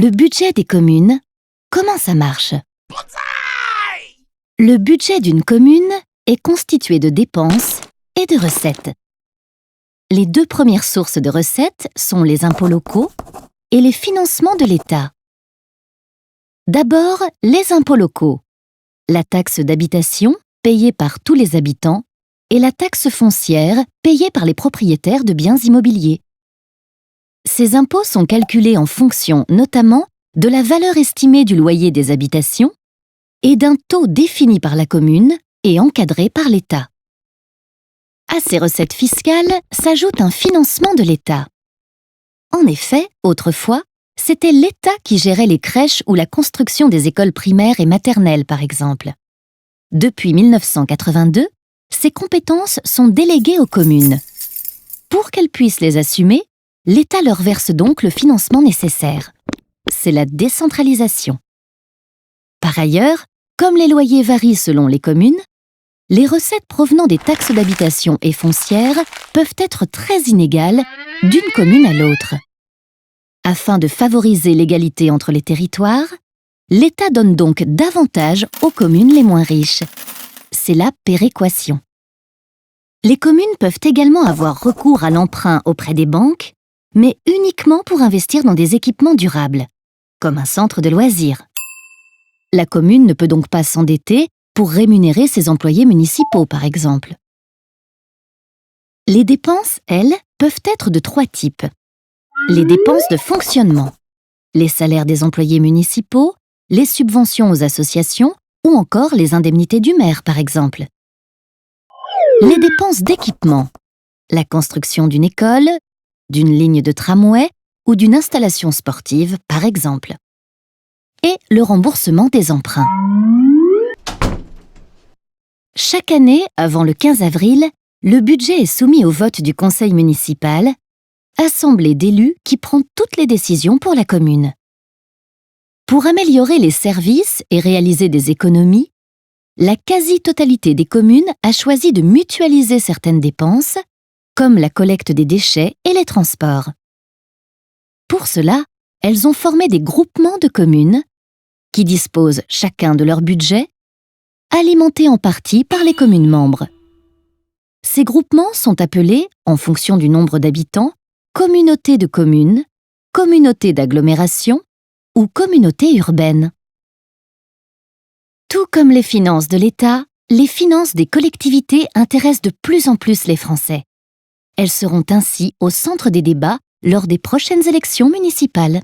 Le budget des communes, comment ça marche? Le budget d'une commune est constitué de dépenses et de recettes. Les deux premières sources de recettes sont les impôts locaux et les financements de l'État. D'abord, les impôts locaux. La taxe d'habitation, payée par tous les habitants, et la taxe foncière, payée par les propriétaires de biens immobiliers. Ces impôts sont calculés en fonction, notamment, de la valeur estimée du loyer des habitations et d'un taux défini par la commune et encadré par l'État. À ces recettes fiscales s'ajoute un financement de l'État. En effet, autrefois, c'était l'État qui gérait les crèches ou la construction des écoles primaires et maternelles, par exemple. Depuis 1982, ces compétences sont déléguées aux communes. Pour qu'elles puissent les assumer, l'État leur verse donc le financement nécessaire. C'est la décentralisation. Par ailleurs, comme les loyers varient selon les communes, les recettes provenant des taxes d'habitation et foncières peuvent être très inégales d'une commune à l'autre. Afin de favoriser l'égalité entre les territoires, l'État donne donc davantage aux communes les moins riches. C'est la péréquation. Les communes peuvent également avoir recours à l'emprunt auprès des banques, mais uniquement pour investir dans des équipements durables, comme un centre de loisirs. La commune ne peut donc pas s'endetter pour rémunérer ses employés municipaux, par exemple. Les dépenses, elles, peuvent être de trois types. Les dépenses de fonctionnement, les salaires des employés municipaux, les subventions aux associations ou encore les indemnités du maire, par exemple. Les dépenses d'équipement, la construction d'une école, d'une ligne de tramway ou d'une installation sportive, par exemple. Et le remboursement des emprunts. Chaque année, avant le 15 avril, le budget est soumis au vote du conseil municipal, assemblée d'élus qui prend toutes les décisions pour la commune. Pour améliorer les services et réaliser des économies, la quasi-totalité des communes a choisi de mutualiser certaines dépenses, comme la collecte des déchets et les transports. Pour cela, elles ont formé des groupements de communes qui disposent chacun de leur budget, alimentés en partie par les communes membres. Ces groupements sont appelés, en fonction du nombre d'habitants, communautés de communes, communautés d'agglomération ou communautés urbaines. Tout comme les finances de l'État, les finances des collectivités intéressent de plus en plus les Français. Elles seront ainsi au centre des débats lors des prochaines élections municipales.